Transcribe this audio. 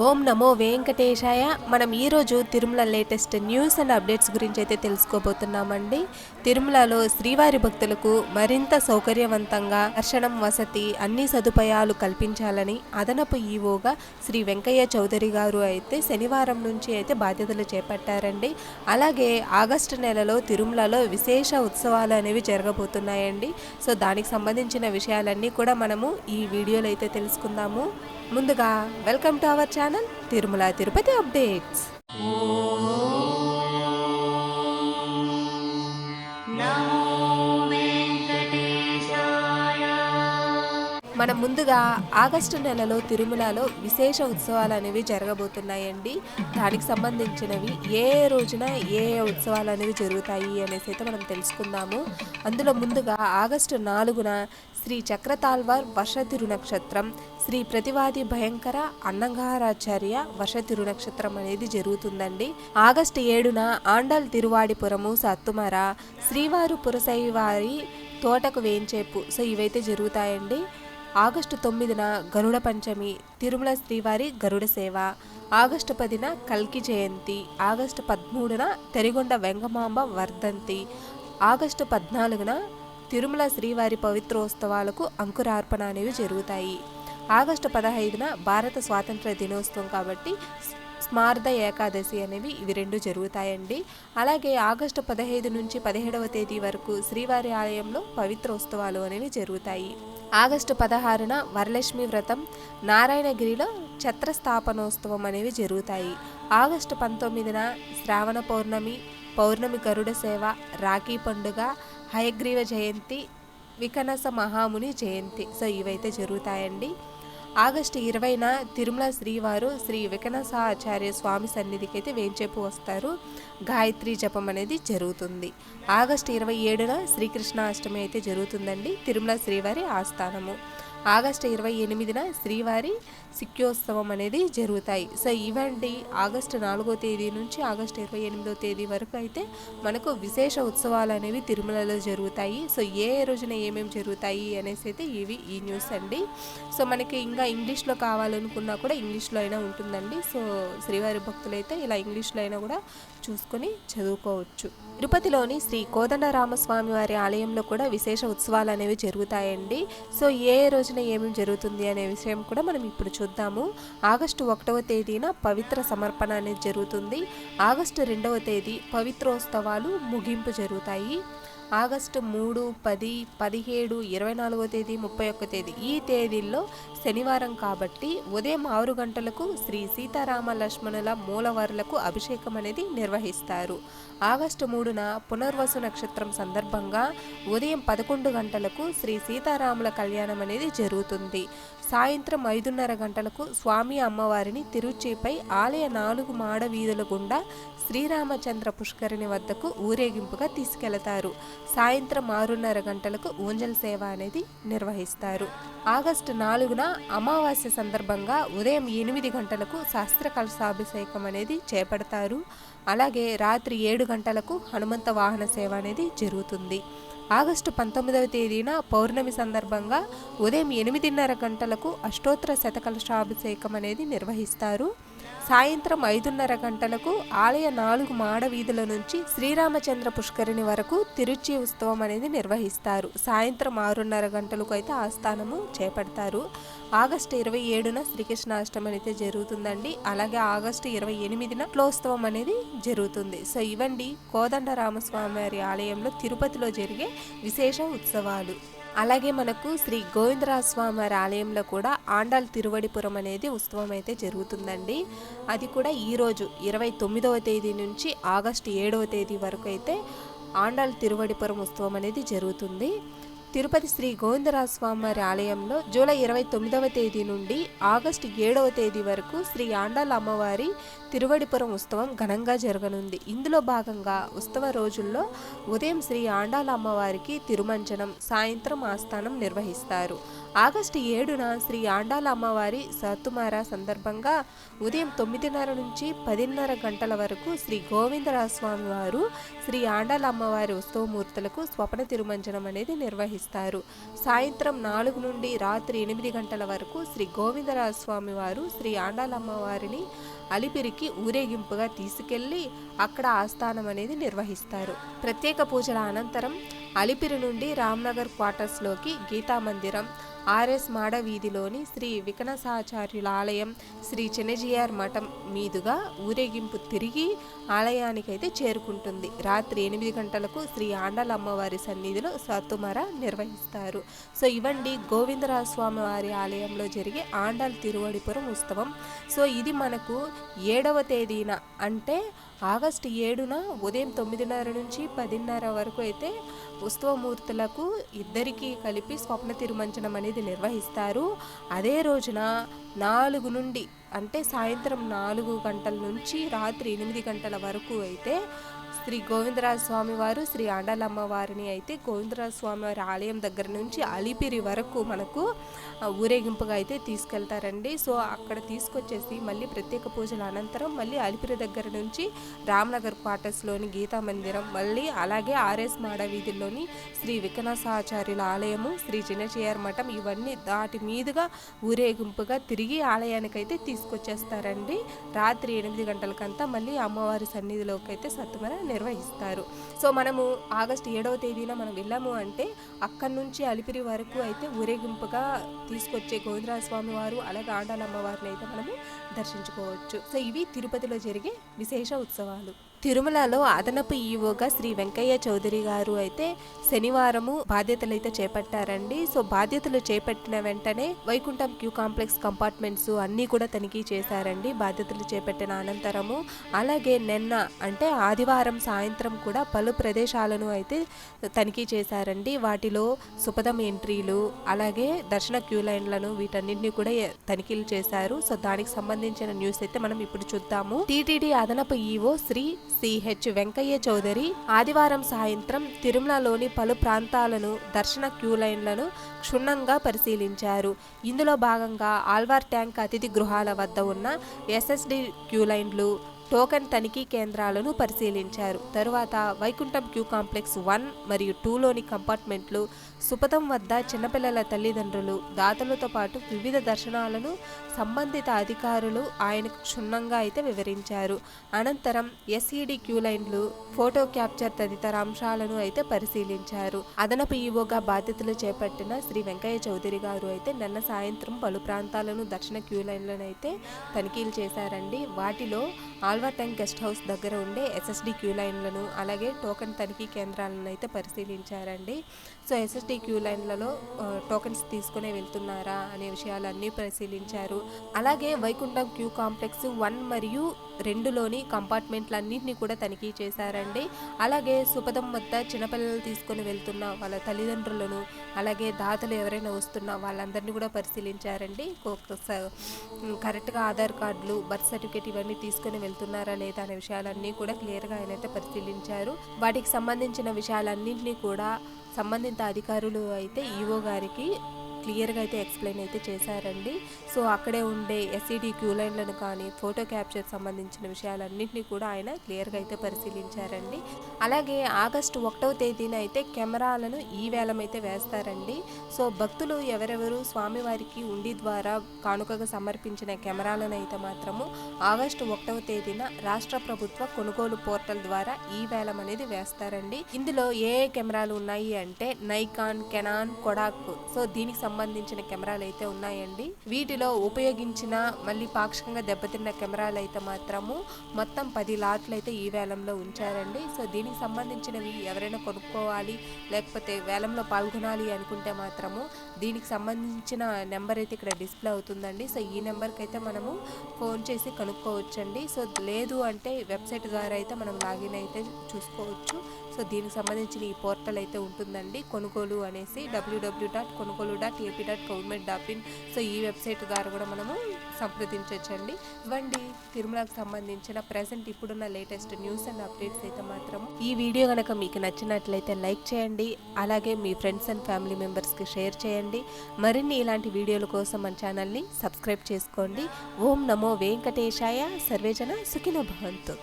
ఓం నమో వెంకటేశాయ. మనం ఈరోజు Tirumala latest news and updates గురించి అయితే తెలుసుకోబోతున్నామండి. తిరుమలలో శ్రీవారి భక్తులకు మరింత సౌకర్యవంతంగా దర్శనం, వసతి అన్ని సదుపాయాలు కల్పించాలని అదనపు ఈవోగా శ్రీ వెంకయ్య చౌదరి గారు అయితే శనివారం నుంచి అయితే బాధ్యతలు చేపట్టారండి. అలాగే ఆగస్టు నెలలో తిరుమలలో విశేష ఉత్సవాలు అనేవి జరగబోతున్నాయండి. సో దానికి సంబంధించిన విషయాలన్నీ కూడా మనము ఈ వీడియోలో అయితే తెలుసుకుందాము. ముందుగా welcome to our channel Tirumala Tirupati updates. మనం ముందుగా ఆగస్టు నెలలో తిరుమలలో విశేష ఉత్సవాలు అనేవి జరగబోతున్నాయండి. దానికి సంబంధించినవి ఏ రోజున ఏ ఉత్సవాలు అనేవి జరుగుతాయి అనేసి అయితే మనం తెలుసుకుందాము. అందులో ముందుగా ఆగస్టు 4న శ్రీ చక్రతాళ్వార్ వర్ష తిరునక్షత్రం, శ్రీ ప్రతివాది భయంకర అన్నగారాచార్య వర్ష తిరునక్షత్రం అనేది జరుగుతుందండి. ఆగస్టు 7న ఆండల్ తిరువాడిపురము సత్తుమర, శ్రీవారు పురసైవారి తోటకు వేంచేపు. సో ఇవైతే జరుగుతాయండి. ఆగస్టు 9న గరుడ పంచమి, తిరుమల శ్రీవారి గరుడ సేవ. ఆగస్టు 10న కల్కి జయంతి. ఆగస్టు 13న తెరిగొండ వెంగమాంబ వర్ధంతి. ఆగస్టు 14న తిరుమల శ్రీవారి పవిత్రోత్సవాలకు అంకురార్పణ అనేవి జరుగుతాయి. ఆగస్టు 15న భారత స్వాతంత్ర దినోత్సవం కాబట్టి స్మార్త ఏకాదశి అనేవి ఇవి రెండు జరుగుతాయండి. అలాగే ఆగస్టు 15 నుంచి 17వ తేదీ వరకు శ్రీవారి ఆలయంలో పవిత్రోత్సవాలు అనేవి జరుగుతాయి. ఆగస్టు 16న వరలక్ష్మి వ్రతం, నారాయణగిరిలో ఛత్రస్థాపనోత్సవం అనేవి జరుగుతాయి. ఆగస్టు 19న శ్రావణ పౌర్ణమి, పౌర్ణమి గరుడ సేవ, రాఖీ పండుగ, హయగ్రీవ జయంతి, వికనస మహాముని జయంతి. సో ఇవైతే జరుగుతాయండి. ఆగస్టు 20న తిరుమల శ్రీవారు శ్రీ వికనసాచార్య స్వామి సన్నిధికి అయితే వేంచేపు వస్తారు. గాయత్రి జపం అనేది జరుగుతుంది. ఆగస్టు 27న శ్రీకృష్ణాష్టమి అయితే జరుగుతుందండి, తిరుమల శ్రీవారి ఆస్థానము. ఆగస్టు 28న శ్రీవారి సిక్యోత్సవం అనేది జరుగుతాయి. సో ఇవండి ఆగస్టు 4వ తేదీ నుంచి ఆగస్టు 28వ తేదీ వరకు అయితే మనకు విశేష ఉత్సవాలు అనేవి తిరుమలలో జరుగుతాయి. సో ఏ రోజున ఏమేమి జరుగుతాయి అనేసి అయితే ఇవి ఈ న్యూస్ అండి. సో మనకి ఇంకా ఇంగ్లీష్లో కావాలనుకున్నా కూడా ఇంగ్లీష్లో అయినా ఉంటుందండి. సో శ్రీవారి భక్తులైతే ఇలా ఇంగ్లీష్లో అయినా కూడా చూసుకొని చదువుకోవచ్చు. తిరుపతిలోని శ్రీ కోదండరామస్వామి వారి ఆలయంలో కూడా విశేష ఉత్సవాలు అనేవి జరుగుతాయండి. సో ఏ రోజున ఏమేమి జరుగుతుంది అనే విషయం కూడా మనం ఇప్పుడు చూద్దాము. ఆగస్టు 1వ తేదీన పవిత్ర సమర్పణ అనేది జరుగుతుంది. ఆగస్టు 2వ తేదీ పవిత్రోత్సవాలు ముగింపు జరుగుతాయి. ఆగస్టు 3, 10, 17, 24వ తేదీ, 31వ తేదీ ఈ తేదీల్లో శనివారం కాబట్టి ఉదయం 6 గంటలకు శ్రీ సీతారామ లక్ష్మణుల మూలవారులకు అభిషేకం అనేది నిర్వహిస్తారు. ఆగస్టు 3న పునర్వసు నక్షత్రం సందర్భంగా ఉదయం 11 గంటలకు శ్రీ సీతారాముల కళ్యాణం అనేది జరుగుతుంది. సాయంత్రం 5:30 గంటలకు స్వామి అమ్మవారిని తిరుచిపై ఆలయ 4 మాడ వీధుల గుండా శ్రీరామచంద్ర పుష్కరిణి వద్దకు ఊరేగింపుగా తీసుకెళతారు. సాయంత్రం 6:30 గంటలకు ఊంజల్ సేవ అనేది నిర్వహిస్తారు. ఆగస్టు 4న అమావాస్య సందర్భంగా ఉదయం 8 గంటలకు శాస్త్ర కలశాభిషేకం అనేది చేపడతారు. అలాగే రాత్రి 7 గంటలకు హనుమంత వాహన సేవ అనేది జరుగుతుంది. ఆగస్టు 19వ తేదీన పౌర్ణమి సందర్భంగా ఉదయం 8:30 గంటలకు అష్టోత్తర శతకలశాభిషేకం అనేది నిర్వహిస్తారు. సాయంత్రం 5:30 గంటలకు ఆలయ 4 మాడ వీధుల నుంచి శ్రీరామచంద్ర పుష్కరిణి వరకు తిరుచి ఉత్సవం అనేది నిర్వహిస్తారు. సాయంత్రం 6:30 గంటలకు అయితే ఆస్థానము చేపడతారు. ఆగస్టు 27న శ్రీకృష్ణాష్టమి అయితే జరుగుతుందండి. అలాగే ఆగస్టు 28న క్లోత్సవం అనేది జరుగుతుంది. సో ఇవండి కోదండరామస్వామి వారి ఆలయంలో తిరుపతిలో జరిగే విశేష ఉత్సవాలు. అలాగే మనకు శ్రీ గోవిందరాజస్వామి వారి ఆలయంలో కూడా ఆండాల్ తిరువడిపురం అనేది ఉత్సవం అయితే జరుగుతుందండి. అది కూడా ఈరోజు 29వ తేదీ నుంచి ఆగస్టు 7వ తేదీ వరకు అయితే ఆండాల్ తిరువడిపురం ఉత్సవం అనేది జరుగుతుంది. తిరుపతి శ్రీ గోవిందరాజస్వామి వారి ఆలయంలో జూలై 29వ తేదీ నుండి ఆగస్టు 7వ తేదీ వరకు శ్రీ ఆండాల్ అమ్మవారి తిరువడిపురం ఉత్సవం ఘనంగా జరగనుంది. ఇందులో భాగంగా ఉత్సవ రోజుల్లో ఉదయం శ్రీ ఆండాల్ అమ్మవారికి తిరుమంజనం, సాయంత్రం ఆస్థానం నిర్వహిస్తారు. ఆగస్టు 7న శ్రీ ఆండాల అమ్మవారి సతుమార సందర్భంగా ఉదయం 9:30 నుంచి 10:30 గంటల వరకు శ్రీ గోవిందరాజస్వామి వారు శ్రీ ఆండాల అమ్మవారి ఉత్సవమూర్తులకు స్వప్న తిరుమంజనం అనేది నిర్వహిస్తారు. సాయంత్రం 4 నుండి రాత్రి 8 గంటల వరకు శ్రీ గోవిందరాజస్వామి వారు శ్రీ ఆండాల అమ్మవారిని అలిపిరికి ఊరేగింపుగా తీసుకెళ్లి అక్కడ ఆస్థానం అనేది నిర్వహిస్తారు. ప్రత్యేక పూజల అనంతరం అలిపిరి నుండి రామ్నగర్ క్వార్టర్స్లోకి గీతా మందిరం, ఆర్ఎస్ మాడ వీధిలోని శ్రీ వికనసాచార్యుల ఆలయం, శ్రీ చిన్నజీఆర్ మఠం మీదుగా ఊరేగింపు తిరిగి ఆలయానికైతే చేరుకుంటుంది. రాత్రి 8 గంటలకు శ్రీ ఆండాల అమ్మవారి సన్నిధిలో సత్తుమర నిర్వహిస్తారు. సో ఇవండి గోవిందరాజస్వామి వారి ఆలయంలో జరిగే ఆండాల్ తిరువడిపురం ఉత్సవం. సో ఇది మనకు 7వ తేదీన అంటే ఆగస్టు 7న ఉదయం 9:30 నుంచి 10:30 వరకు అయితే ఉత్సవమూర్తులకు ఇద్దరికీ కలిపి స్వప్న తిరుమంజనం అనేది నిర్వహిస్తారు. అదే రోజున 4 నుండి అంటే సాయంత్రం 4 గంటల నుంచి రాత్రి 8 గంటల వరకు అయితే శ్రీ గోవిందరాజస్వామి వారు శ్రీ ఆండాలమ్మ వారిని అయితే గోవిందరాజస్వామి వారి ఆలయం దగ్గర నుంచి అలిపిరి వరకు మనకు ఊరేగింపుగా అయితే తీసుకెళ్తారండి. సో అక్కడ తీసుకొచ్చేసి మళ్ళీ ప్రత్యేక పూజల అనంతరం మళ్ళీ అలిపిరి దగ్గర నుంచి రామ్నగర్ క్వార్టర్స్లోని గీతా మందిరం, మళ్ళీ అలాగే ఆర్ఎస్ మాడ వీధుల్లోని శ్రీ వికనసాచార్యుల ఆలయము, శ్రీ చిన్నజీఆర్ మఠం ఇవన్నీ దాటి మీదుగా ఊరేగింపుగా తిరిగి ఆలయానికైతే తీసుకొచ్చేస్తారండి. రాత్రి 8 గంటలకంతా మళ్ళీ అమ్మవారి సన్నిధిలోకి అయితే సత్తుమర నిర్వహిస్తారు. సో మనము ఆగస్టు 7వ తేదీన మనం వెళ్ళాము అంటే అక్కడి నుంచి అలిపిరి వరకు అయితే ఊరేగింపుగా తీసుకొచ్చే గోవిందరాజస్వామి వారు అలాగే ఆండాలమ్మ వారిని అయితే మనము దర్శించుకోవచ్చు. సో ఇవి తిరుపతిలో జరిగే విశేష ఉత్సవాలు. తిరుమలలో అదనపు ఈవోగా శ్రీ వెంకయ్య చౌదరి గారు అయితే శనివారము బాధ్యతలు అయితే చేపట్టారండి. సో బాధ్యతలు చేపట్టిన వెంటనే వైకుంఠం క్యూ కాంప్లెక్స్ కంపార్ట్మెంట్స్ అన్నీ కూడా తనిఖీ చేశారండి బాధ్యతలు చేపట్టిన అనంతరము. అలాగే నిన్న అంటే ఆదివారం సాయంత్రం కూడా పలు ప్రదేశాలను అయితే తనిఖీ చేశారండి. వాటిలో సుపదం ఎంట్రీలు అలాగే దర్శన క్యూ లైన్లను వీటన్నింటినీ కూడా తనిఖీలు చేశారు. సో దానికి సంబంధించిన న్యూస్ అయితే మనం ఇప్పుడు చూద్దాము. టీటీడీ అదనపు ఈవో శ్రీ సిహెచ్ వెంకయ్య చౌదరి ఆదివారం సాయంత్రం తిరుమలలోని పలు ప్రాంతాలను దర్శన క్యూ లైన్లను క్షుణ్ణంగా పరిశీలించారు. ఇందులో భాగంగా ఆల్వార్ ట్యాంక్ అతిథి గృహాల వద్ద ఉన్న ఎస్ఎస్డి క్యూ లైన్లు, టోకెన్ తనిఖీ కేంద్రాలను పరిశీలించారు. తరువాత వైకుంఠం క్యూ కాంప్లెక్స్ 1 మరియు 2లోని కంపార్ట్మెంట్లు, సుపథం వద్ద చిన్నపిల్లల తల్లిదండ్రులు, దాతలతో పాటు వివిధ దర్శనాలను సంబంధిత అధికారులు ఆయనకు క్షుణ్ణంగా అయితే వివరించారు. అనంతరం ఎస్ఈడి క్యూ లైన్లు, ఫోటో క్యాప్చర్ తదితర అంశాలను అయితే పరిశీలించారు. అదనపు ఈవోగా బాధ్యతలు చేపట్టిన శ్రీ వెంకయ్య చౌదరి గారు అయితే నిన్న సాయంత్రం పలు ప్రాంతాలను దర్శన క్యూ లైన్లను అయితే తనిఖీలు చేశారండి. వాటిలో ఆల్వార్ ట్యాంక్ గెస్ట్ హౌస్ దగ్గర ఉండే ఎస్ఎస్డి క్యూ లైన్లను అలాగే టోకెన్ తనిఖీ కేంద్రాలను అయితే పరిశీలించారండి. సో ఎస్ఎస్డి క్యూ లైన్లలో టోకెన్స్ తీసుకునే వెళ్తున్నారా అనే విషయాలన్నీ పరిశీలించారు. అలాగే వైకుంఠం క్యూ కాంప్లెక్స్ 1 మరియు 2లోని కంపార్ట్మెంట్లన్నింటినీ కూడా తనిఖీ చేశారండి. అలాగే సుపథం వద్ద చిన్నపిల్లలు తీసుకొని వెళ్తున్న వాళ్ళ తల్లిదండ్రులను అలాగే దాతలు ఎవరైనా వస్తున్నా వాళ్ళందరినీ కూడా పరిశీలించారండి. కరెక్ట్గా ఆధార్ కార్డులు, బర్త్ సర్టిఫికేట్ ఇవన్నీ తీసుకొని వెళ్తున్నారా లేదా అనే విషయాలన్నీ కూడా క్లియర్గా ఆయన అయితే పరిశీలించారు. వాటికి సంబంధించిన విషయాలన్నింటినీ కూడా సంబంధిత అధికారులు అయితే ఈవో గారికి క్లియర్గా అయితే ఎక్స్ప్లెయిన్ అయితే చేశారండి. సో అక్కడే ఉండే ఎస్ఈడి క్యూ లైన్లను కానీ ఫోటో క్యాప్చర్ సంబంధించిన విషయాలన్నింటినీ కూడా ఆయన క్లియర్గా అయితే పరిశీలించారండి. అలాగే ఆగస్టు 1వ తేదీన అయితే కెమెరాలను ఈ వేలం అయితే వేస్తారండి. సో భక్తులు ఎవరెవరు స్వామివారికి ఉండి ద్వారా కానుకగా సమర్పించిన కెమెరాలను అయితే మాత్రము ఆగస్టు 1వ తేదీన రాష్ట్ర ప్రభుత్వ కొనుగోలు పోర్టల్ ద్వారా ఈ వేలం అనేది వేస్తారండి. ఇందులో ఏ కెమెరాలు ఉన్నాయి అంటే నైకాన్, కెనాన్, కొడాక్. సో దీనికి సంబంధించిన కెమెరాలు అయితే ఉన్నాయండి. వీటిలో ఉపయోగించిన మళ్ళీ పాక్షికంగా దెబ్బతిన్న కెమెరాలు అయితే మాత్రము మొత్తం 10 లాట్లు అయితే ఈ వేలంలో ఉంచారండి. సో దీనికి సంబంధించినవి ఎవరైనా కొనుక్కోవాలి లేకపోతే వేలంలో పాల్గొనాలి అనుకుంటే మాత్రము దీనికి సంబంధించిన నెంబర్ అయితే ఇక్కడ డిస్ప్లే అవుతుందండి. సో ఈ నెంబర్కి అయితే మనము ఫోన్ చేసి కనుక్కోవచ్చండి. సో లేదు అంటే వెబ్సైట్ ద్వారా అయితే మనం లాగిన్ అయితే చూసుకోవచ్చు. సో దీనికి సంబంధించిన ఈ పోర్టల్ అయితే ఉంటుందండి కొనుగోలు అనేసి www.కొనుగోలు.in www.ap.government.in. సో ఈ వెబ్సైట్ ద్వారా కూడా మనము సంప్రదించవచ్చండి. ఇవ్వండి తిరుమలకు సంబంధించిన ప్రజెంట్ ఇప్పుడున్న లేటెస్ట్ న్యూస్ అండ్ అప్డేట్స్ అయితే మాత్రం. ఈ వీడియో కనుక మీకు నచ్చినట్లయితే లైక్ చేయండి, అలాగే మీ ఫ్రెండ్స్ అండ్ ఫ్యామిలీ మెంబర్స్కి షేర్ చేయండి. మరిన్ని ఇలాంటి వీడియోల కోసం మన ఛానల్ని సబ్స్క్రైబ్ చేసుకోండి. ఓం నమో వెంకటేశాయ. సర్వేజన సుఖినో భవంతు.